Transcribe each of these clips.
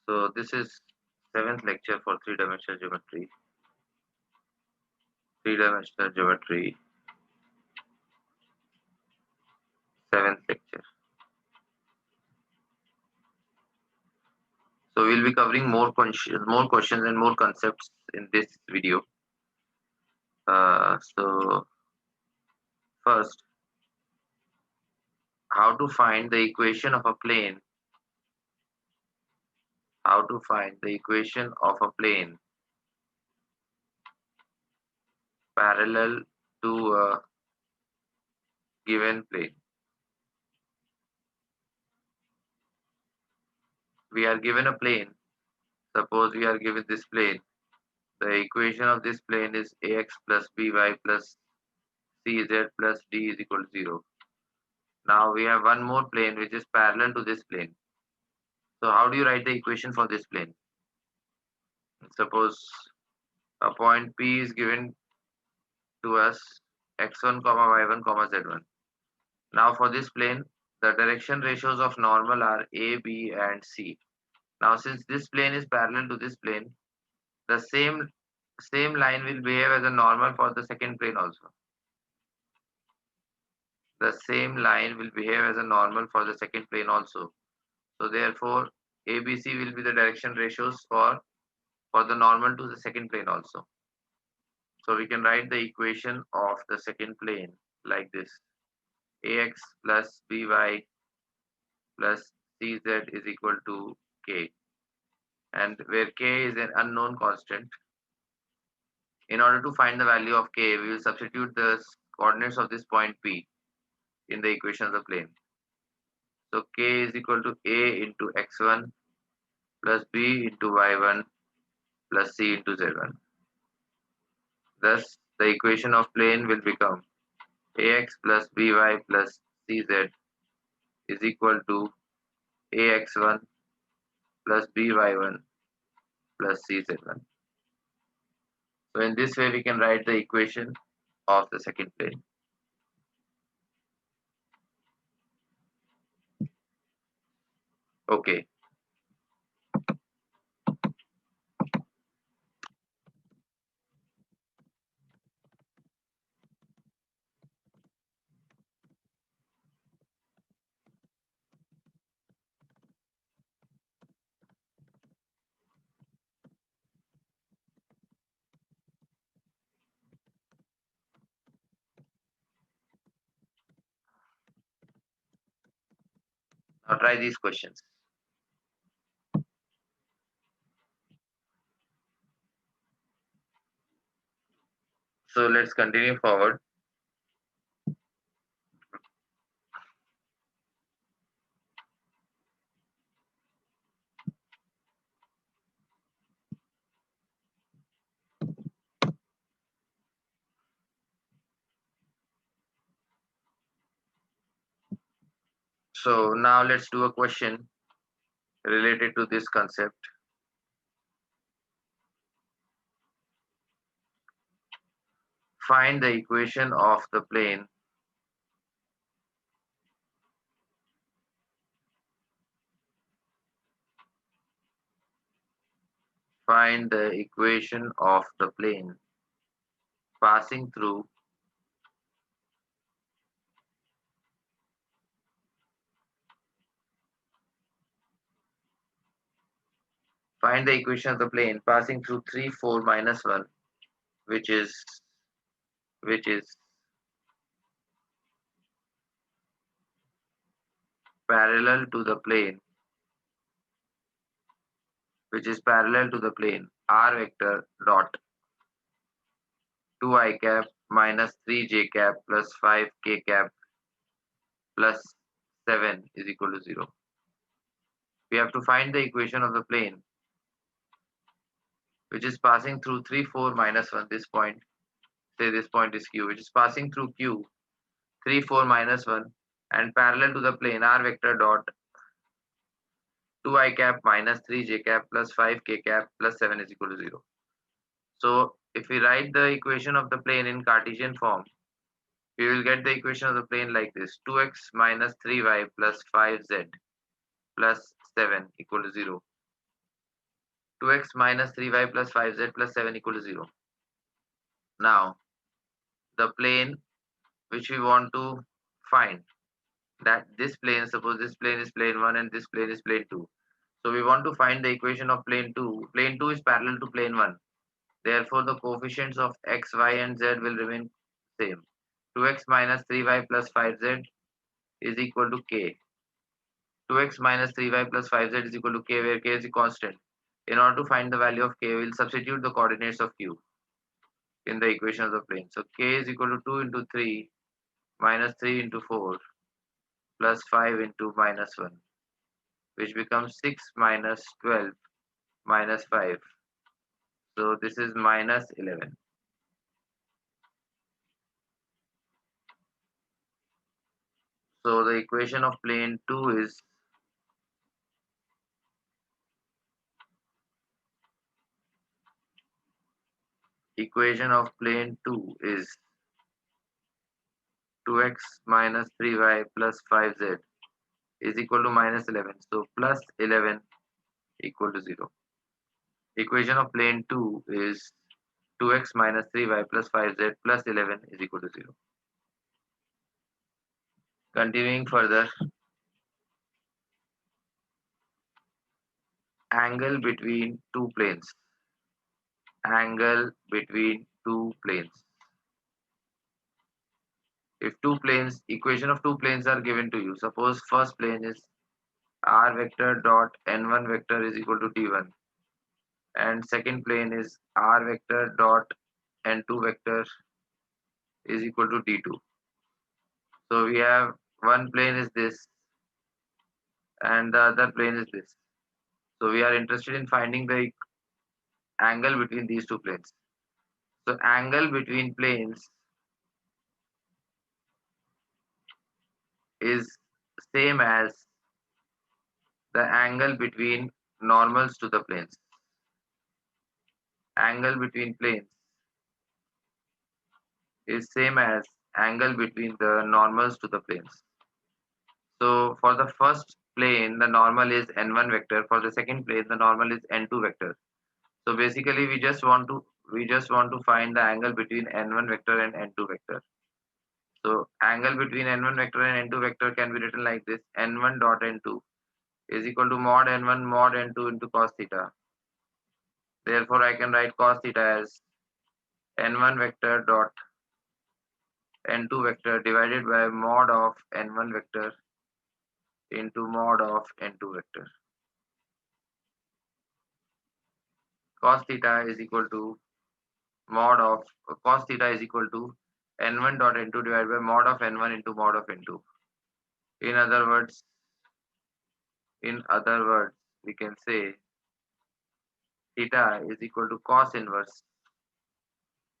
So this is seventh lecture for three-dimensional geometry. Three-dimensional geometry, seventh lecture. So we'll be covering more questions and more concepts in this video. So first, how to find the equation of a plane. How to find the equation of a plane parallel to a given plane. We are given a plane. Suppose we are given this plane. The equation of this plane is ax plus by plus cz plus d is equal to 0. Now we have one more plane which is parallel to this plane. So how do you write the equation for this plane? Suppose a point P is given to us x1, y1, z1. Now for this plane, the direction ratios of normal are A, B and C. Now since this plane is parallel to this plane, the same line will behave as a normal for the second plane also. The same line will behave as a normal for the second plane also. So therefore, ABC will be the direction ratios for the normal to the second plane also. So we can write the equation of the second plane like this. Ax plus by plus cz is equal to k. And where k is an unknown constant, in order to find the value of k, we will substitute the coordinates of this point P in the equation of the plane. So k is equal to a into x1 plus b into y1 plus c into z1. Thus, the equation of plane will become ax plus by plus cz is equal to ax1 plus by1 plus cz1. So in this way, we can write the equation of the second plane. Okay. Now try these questions. So let's continue forward. So now let's do a question related to this concept. Find the equation of the plane find the equation of the plane passing through find the equation of the plane passing through 3 4 minus 1, which is which is parallel to the plane r vector dot 2 I cap minus 3 j cap plus 5 k cap plus 7 is equal to 0. We have to find the equation of the plane which is passing through 3 4 minus 1. This point, say this point is q, which is passing through q 3 4 minus 1 and parallel to the plane r vector dot 2 I cap minus 3 j cap plus 5 k cap plus 7 is equal to 0. So if we write the equation of the plane in Cartesian form, we will get the equation of the plane like this: 2x minus 3y plus 5z plus 7 equal to 0. 2x minus 3y plus 5z plus 7 equal to 0. Now, the plane which we want to find, that this plane, suppose this plane is plane 1 and this plane is plane 2. So we want to find the equation of plane 2. Plane 2 is parallel to plane 1. Therefore, the coefficients of x, y and z will remain same. 2x minus 3y plus 5z is equal to k. 2x minus 3y plus 5z is equal to k, where k is a constant. In order to find the value of k, we'll substitute the coordinates of q in the equation of the plane. So k is equal to 2 into 3 minus 3 into 4 plus 5 into minus 1, which becomes 6 minus 12 minus 5. So this is minus 11. So the equation of plane 2 is equation of plane 2 is 2x minus 3y plus 5z is equal to minus 11. So plus 11 equal to 0. Equation of plane 2 is 2x minus 3y plus 5z plus 11 is equal to 0. Continuing further, angle between two planes. Angle between two planes. If two planes, equation of two planes are given to you. Suppose first plane is r vector dot n1 vector is equal to d1, and second plane is r vector dot n2 vector is equal to d2. So we have one plane is this and the other plane is this. So we are interested in finding the angle between these two planes. So angle between planes is same as the angle between normals to the planes. Angle between planes is same as angle between the normals to the planes. So for the first plane, the normal is n1 vector. For the second plane, the normal is n2 vector. So basically, we just want to find the angle between n1 vector and n2 vector. So angle between n1 vector and n2 vector can be written like this: n1 dot n2 is equal to mod n1 mod n2 into cos theta. Therefore, I can write cos theta as n1 vector dot n2 vector divided by mod of n1 vector into mod of n2 vector. Cos theta is equal to mod of cos theta is equal to n1 dot n2 divided by mod of n1 into mod of n2. In other words, we can say theta is equal to cos inverse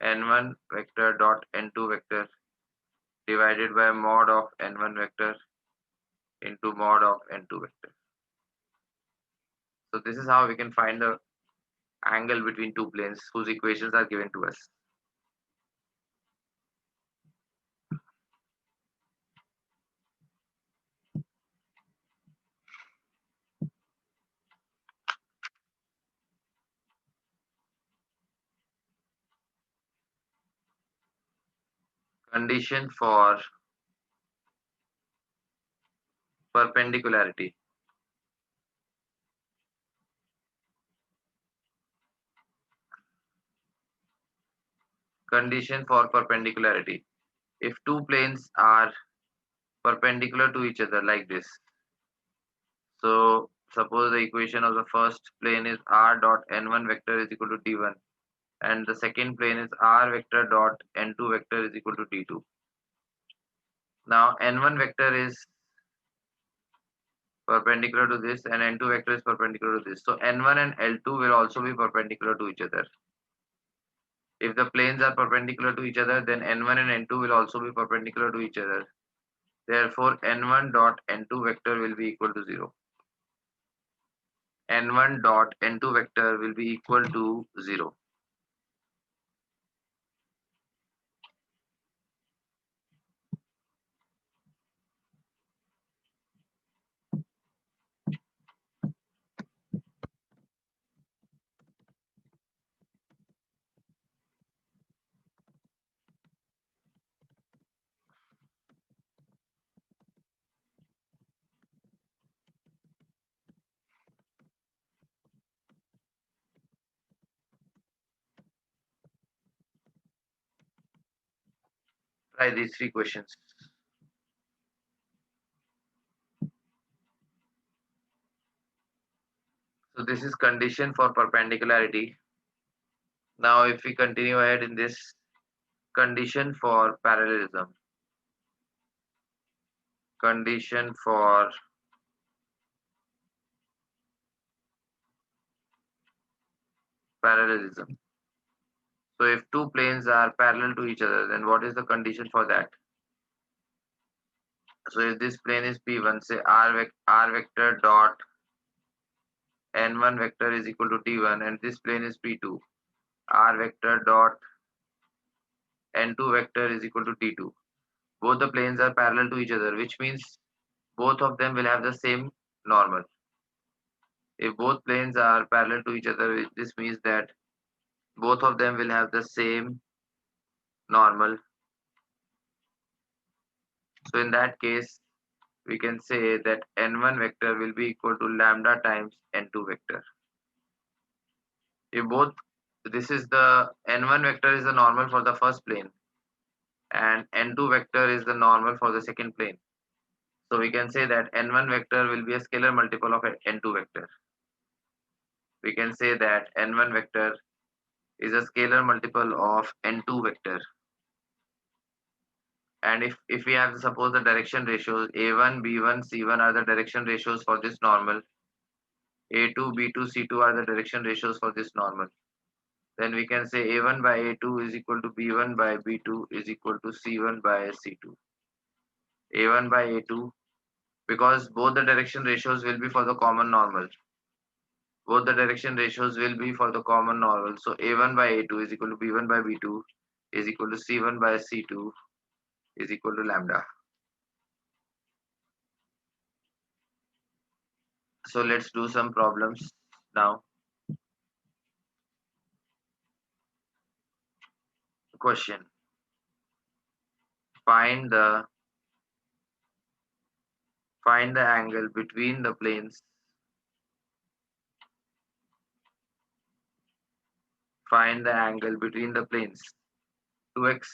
n1 vector dot n2 vector divided by mod of n1 vector into mod of n2 vector. So this is how we can find the angle between two planes whose equations are given to us. Condition for perpendicularity. Condition for perpendicularity. If two planes are perpendicular to each other like this, so suppose the equation of the first plane is r dot n1 vector is equal to d1, and the second plane is r vector dot n2 vector is equal to d2. Now n1 vector is perpendicular to this and n2 vector is perpendicular to this. So n1 and l2 will also be perpendicular to each other. If the planes are perpendicular to each other, then n1 and n2 will also be perpendicular to each other. Therefore, n1 dot n2 vector will be equal to 0. N1 dot n2 vector will be equal to 0. Try these three questions. So this is condition for perpendicularity. Now if we continue ahead in this, condition for parallelism. Condition for parallelism. So if two planes are parallel to each other, then what is the condition for that? So if this plane is P1, say R vector dot N1 vector is equal to T1, and this plane is P2, R vector dot N2 vector is equal to T2. Both the planes are parallel to each other, which means both of them will have the same normal. If both planes are parallel to each other, this means that both of them will have the same normal. So in that case, we can say that N1 vector will be equal to lambda times N2 vector. If both, this is the N1 vector is the normal for the first plane, and N2 vector is the normal for the second plane. So we can say that N1 vector will be a scalar multiple of N2 vector. We can say that N1 vector is a scalar multiple of N2 vector. And if we have, suppose, the direction ratios, A1, B1, C1 are the direction ratios for this normal, A2, B2, C2 are the direction ratios for this normal, then we can say A1 by A2 is equal to B1 by B2 is equal to C1 by C2. A1 by A2, because both the direction ratios will be for the common normal. Both the direction ratios will be for the common normal. So A1 by A2 is equal to B1 by B2 is equal to C1 by C2 is equal to lambda. So let's do some problems now. Question. Find the angle between the planes. Find the angle between the planes. 2x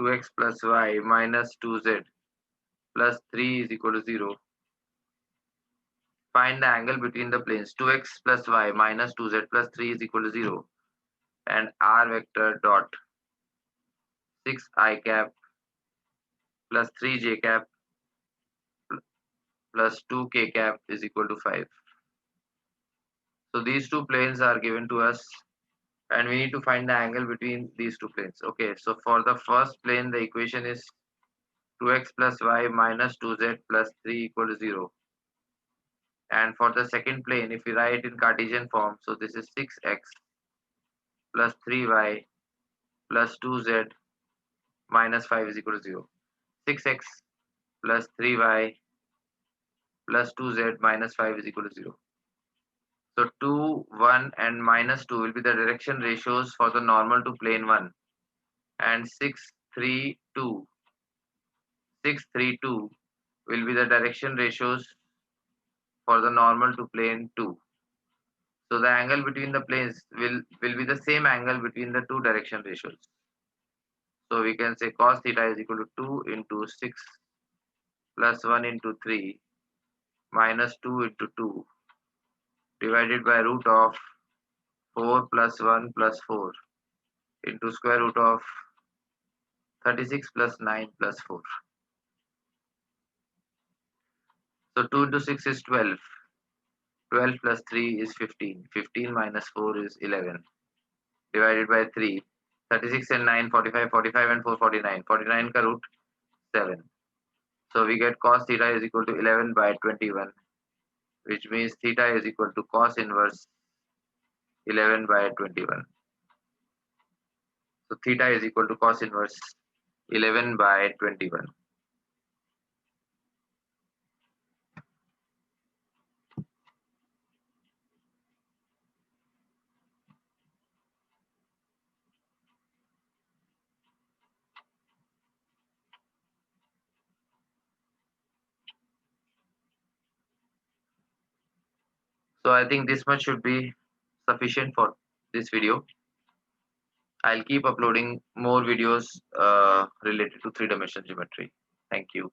2x plus y minus 2z plus 3 is equal to 0. Find the angle between the planes. 2x plus y minus 2z plus 3 is equal to 0. And r vector dot 6 I cap plus 3j cap plus 2k cap is equal to 5. So these two planes are given to us, and we need to find the angle between these two planes. Okay, so for the first plane, the equation is 2x plus y minus 2z plus 3 equal to 0. And for the second plane, if we write in Cartesian form, so this is 6x plus 3y plus 2z minus 5 is equal to 0. 6x plus 3y plus 2z minus 5 is equal to 0. So 2, 1 and minus 2 will be the direction ratios for the normal to plane 1. And 6, 3, 2. 6, 3, 2 will be the direction ratios for the normal to plane 2. So the angle between the planes will be the same angle between the two direction ratios. So we can say cos theta is equal to 2 into 6 plus 1 into 3 minus 2 into 2 divided by root of 4 plus 1 plus 4 into square root of 36 plus 9 plus 4. So 2 into 6 is 12. 12 plus 3 is 15. 15 minus 4 is 11. Divided by 3. 36 and 9, 45. 45 and 4, 49. 49 ka root 7. So we get cos theta is equal to 11 by 21, which means theta is equal to cos inverse 11 by 21. So theta is equal to cos inverse 11 by 21. So I think this much should be sufficient for this video. I'll keep uploading more videos related to three-dimensional geometry. Thank you.